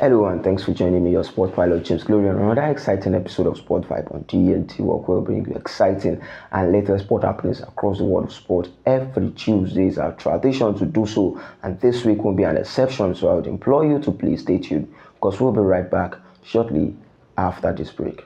Hello and thanks for joining me, your sport pilot James Glory, on another exciting episode of Sport Vibe on DNTWOK, where we bring you exciting and latest sport happenings across the world of sport. Every Tuesday is our tradition to do so, and this week won't be an exception, so I would implore you to please stay tuned, because we'll be right back shortly after this break.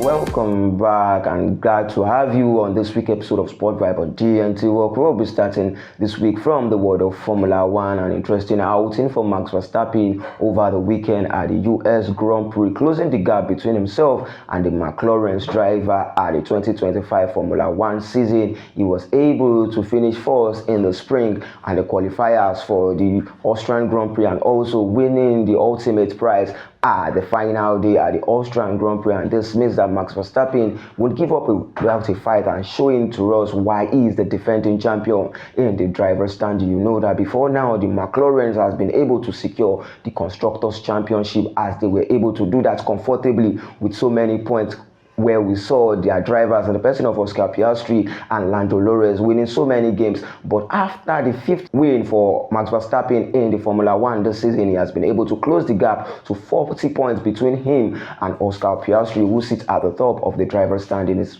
Welcome back, and glad to have you on this week's episode of Sport Vibe on DNTWOK. We'll be starting this week from the world of Formula One. An interesting outing for Max Verstappen over the weekend at the US Grand Prix, closing the gap between himself and the McLaren's driver at the 2025 Formula One season. He was able to finish first in the spring and the qualifiers for the Austrian Grand Prix, and also winning the ultimate prize at the final day at the Austrian Grand Prix. And this means that Max Verstappen would give up without a fight, and showing to us why he is the defending champion in the driver's stand. You know that before now the McLaren has been able to secure the Constructors' Championship, as they were able to do that comfortably with so many points, where we saw their drivers in the person of Oscar Piastri and Lando Norris winning so many games. But after the 5th win for Max Verstappen in the Formula One this season, he has been able to close the gap to 40 points between him and Oscar Piastri, who sits at the top of the driver's standing. It's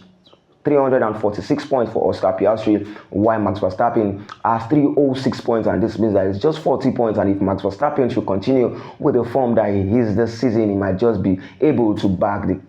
346 points for Oscar Piastri, while Max Verstappen has 306 points, and this means that it's just 40 points. And if Max Verstappen should continue with the form that he is this season, he might just be able to back the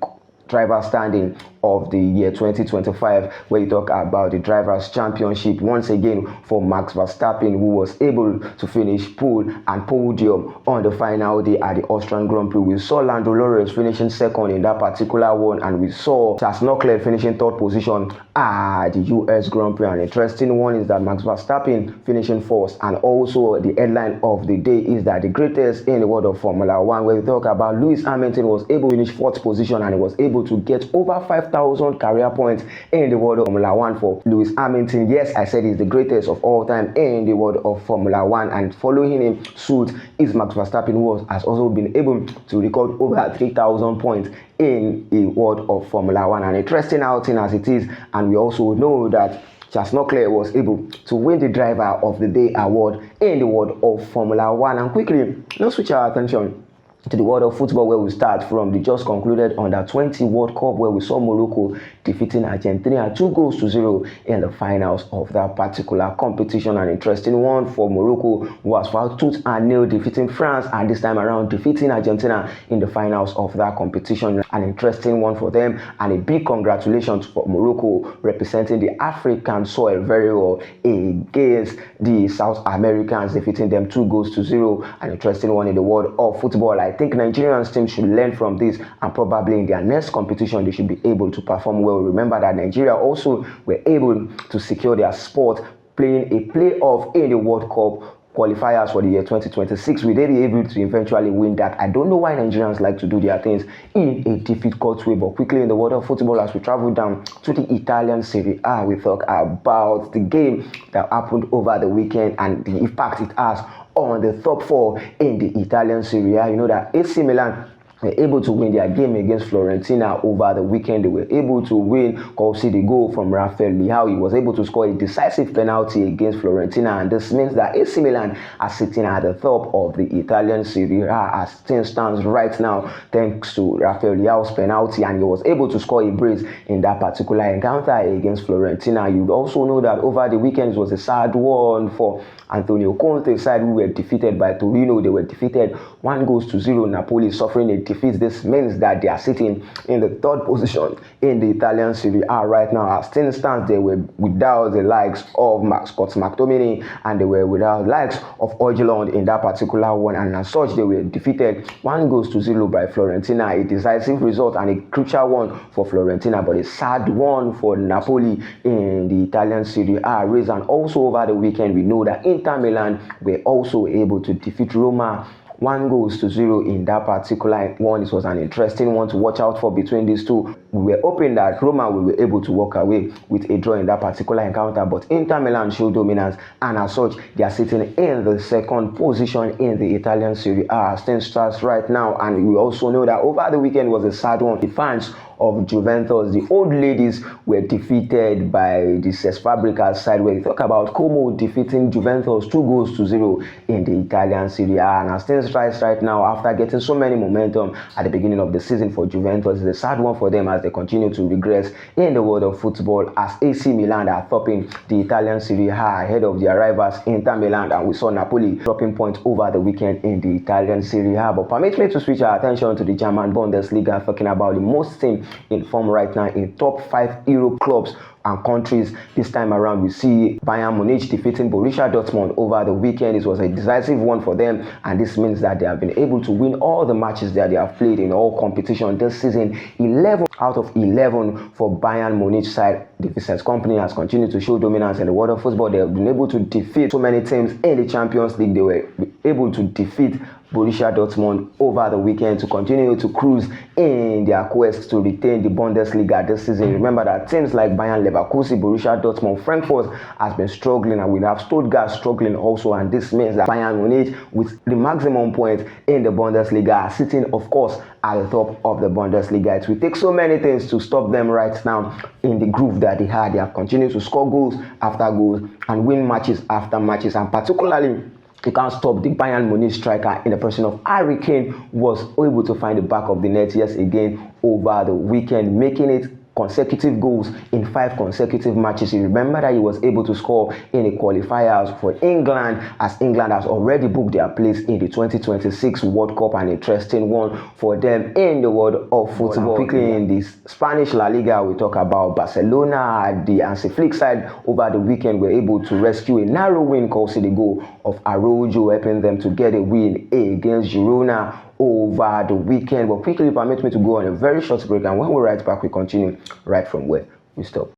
driver standing of the year 2025, where you talk about the drivers' championship once again for Max Verstappen, who was able to finish pole and podium on the final day at the Austrian Grand Prix. We saw Lando Norris finishing second in that particular one, and we saw Charles Leclerc finishing third position at the US Grand Prix. An interesting one is that Max Verstappen finishing first, and also the headline of the day is that the greatest in the world of Formula One, where we talk about Lewis Hamilton, was able to finish fourth position, and he was able to get over 5,000 career points in the world of Formula One for Lewis Hamilton. Yes, I said he's the greatest of all time in the world of Formula One, and following him suit is Max Verstappen, who has also been able to record over 3,000 points in the world of Formula One. An interesting outing as it is, and we also know that Charles Leclerc was able to win the Driver of the Day award in the world of Formula One. And quickly, let's switch our attention to the world of football, where we start from the just concluded Under-20 World Cup, where we saw Morocco defeating Argentina 2-0 in the finals of that particular competition. An interesting one for Morocco, who has found tooth and nail defeating France, and this time around defeating Argentina in the finals of that competition. An interesting one for them, and a big congratulations for Morocco, representing the African soil very well against the South Americans, defeating them 2-0. An interesting one in the world of football. I think Nigerian teams should learn from this, and probably in their next competition they should be able to perform well. Remember that Nigeria also were able to secure their spot playing a playoff in the World Cup qualifiers for the year 2026. We did be able to eventually win that. I don't know why Nigerians like to do their things in a difficult way. But quickly in the world of football, as we travel down to the Italian Serie A, we talk about the game that happened over the weekend and the impact it has on the top four in the Italian Serie A. You know that AC Milan were able to win their game against Fiorentina over the weekend. They were able to win, see the goal from Rafael Leao. He was able to score a decisive penalty against Fiorentina, and this means that AC Milan are sitting at the top of the Italian Serie A as things stands right now, thanks to Rafael Leao's penalty, and he was able to score a brace in that particular encounter against Fiorentina. You also know that over the weekend was a sad one for Antonio Conte's side, who were defeated by Torino. They were defeated 1-0. Napoli suffering a defeat, this means that they are sitting in the third position in the Italian Serie A right now. As things stand, they were without the likes of Scott McTominay, and they were without the likes of Højlund in that particular one, and as such they were defeated 1-0 by Fiorentina. A decisive result and a crucial one for Fiorentina, but a sad one for Napoli in the Italian Serie A race. And also over the weekend, we know that Inter Milan were also able to defeat Roma 1-0 in that particular one. It was an interesting one to watch out for between these two. We were hoping that Roma will be able to walk away with a draw in that particular encounter, but Inter Milan showed dominance, and as such they are sitting in the second position in the Italian Serie A as things starts right now. And we also know that over the weekend was a sad one. The fans of Juventus, the old ladies, were defeated by the Cesc Fabregas side, where we talk about Como defeating Juventus 2-0 in the Italian Serie A. And as things right now, after getting so many momentum at the beginning of the season for Juventus, it's a sad one for them as they continue to regress in the world of football, as AC Milan are topping the Italian Serie A ahead of their rivals Inter Milan, and we saw Napoli dropping points over the weekend in the Italian Serie A. But permit me to switch our attention to the German Bundesliga, talking about the most team in form right now in top 5 Europe clubs and countries. This time around, we see Bayern Munich defeating Borussia Dortmund over the weekend. It was a decisive one for them, and this means that they have been able to win all the matches that they have played in all competition this season. 11 out of 11 for Bayern Munich side. The Vincent Company has continued to show dominance in the world of football. They have been able to defeat so many teams in the Champions League. They were able to defeat Borussia Dortmund over the weekend to continue to cruise in their quest to retain the Bundesliga this season. Remember that teams like Bayern Leverkusen, Borussia Dortmund, Frankfurt has been struggling, and we have Stuttgart struggling also, and this means that Bayern Munich, with the maximum points in the Bundesliga, are sitting, of course, at the top of the Bundesliga. It will take so many things to stop them right now in the groove that they had. They have continued to score goals after goals and win matches after matches, and particularly you can't stop the Bayern Munich striker in the person of Harry Kane was able to find the back of the net yes again over the weekend, making it consecutive goals in 5 consecutive matches. You remember that he was able to score in the qualifiers for England, as England has already booked their place in the 2026 World Cup, an interesting one for them in the world of football. Quickly in the Spanish La Liga, we talk about Barcelona. The Hansi Flick side over the weekend were able to rescue a narrow win caused the goal of Araujo, helping them to get a win against Girona over the weekend. But quickly permit me to go on a very short break, and when we're right back, we continue right from where we stopped.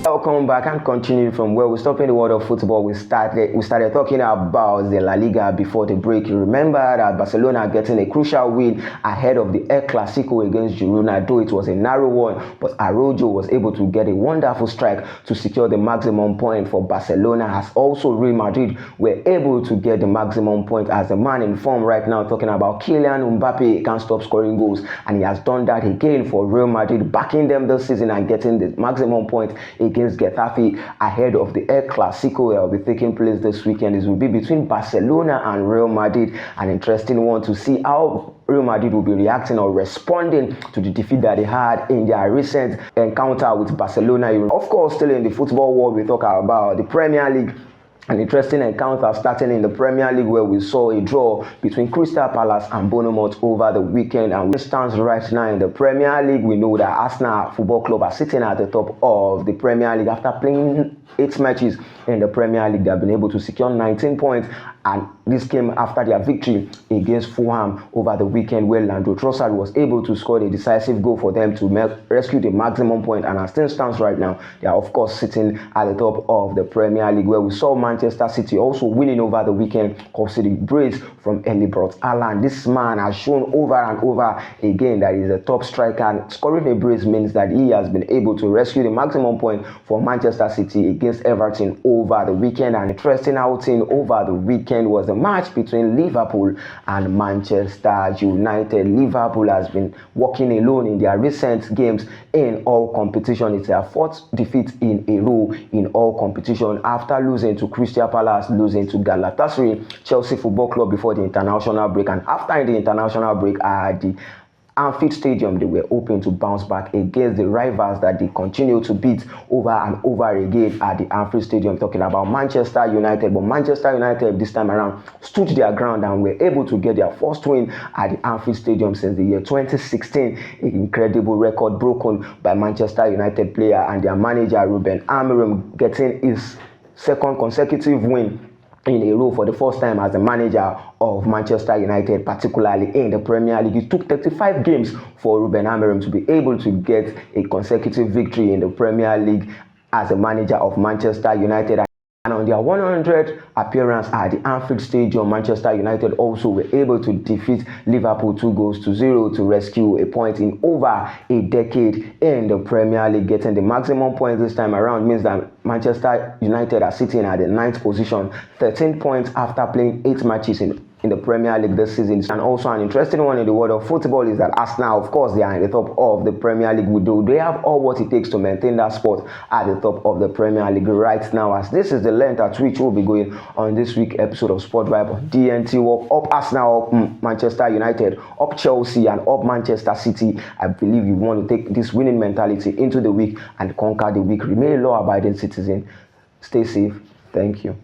Welcome back, and continue from where we stopped in the world of football. We started talking about the La Liga before the break. You remember that Barcelona getting a crucial win ahead of the El Clasico against Girona, though it was a narrow one, but Araujo was able to get a wonderful strike to secure the maximum point for Barcelona, as also Real Madrid were able to get the maximum point as the man in form right now. Talking about Kylian Mbappe, can't stop scoring goals, and he has done that again for Real Madrid, backing them this season and getting the maximum point against Getafe ahead of the El Clasico that will be taking place this weekend. It will be between Barcelona and Real Madrid, an interesting one to see how Real Madrid will be reacting or responding to the defeat that they had in their recent encounter with Barcelona. Of course, still in the football world, we talk about the Premier League. An interesting encounter starting in the Premier League, where we saw a draw between Crystal Palace and Bournemouth over the weekend. And we stands right now in the Premier League. We know that Arsenal Football Club are sitting at the top of the Premier League after playing 8 matches in the Premier League. They have been able to secure 19 points and this came after their victory against Fulham over the weekend, where Leandro Trossard was able to score the decisive goal for them to rescue the maximum point. And as things stands right now, they are of course sitting at the top of the Premier League, where we saw Manchester City also winning over the weekend, causing the brace from Erling Haaland. This man has shown over and over again that he's a top striker, and scoring a brace means that he has been able to rescue the maximum point for Manchester City against Everton over the weekend. An interesting outing over the weekend was the match between Liverpool and Manchester United. Liverpool has been walking alone in their recent games in all competition. It's their fourth defeat in a row in all competition, after losing to Crystal Palace, losing to Galatasaray, Chelsea Football Club before the international break, and after the international break at the Anfield Stadium, they were hoping to bounce back against the rivals that they continue to beat over and over again at the Anfield Stadium, talking about Manchester United. But Manchester United this time around stood their ground and were able to get their first win at the Anfield Stadium since the year 2016, an incredible record broken by Manchester United player and their manager Ruben Amorim, getting his second consecutive win in a row for the first time as the manager of Manchester United, particularly in the Premier League. It took 35 games for Ruben Amorim to be able to get a consecutive victory in the Premier League as a manager of Manchester United. And on their 100th appearance at the Anfield Stadium, Manchester United also were able to defeat Liverpool 2-0 to rescue a point in over a decade in the Premier League. Getting the maximum points this time around means that Manchester United are sitting at the 9th position, 13 points after playing 8 matches in the Premier League this season. And also an interesting one in the world of football is that Arsenal, of course, they are in the top of the Premier League. They have all what it takes to maintain that spot at the top of the Premier League right now, as this is the length at which we'll be going on this week episode of Sport Vibe on DNTWOK. Up Arsenal, up Manchester United, up Chelsea, and up Manchester City. I believe you want to take this winning mentality into the week and conquer the week. Remain a law-abiding citizen. Stay safe. Thank you.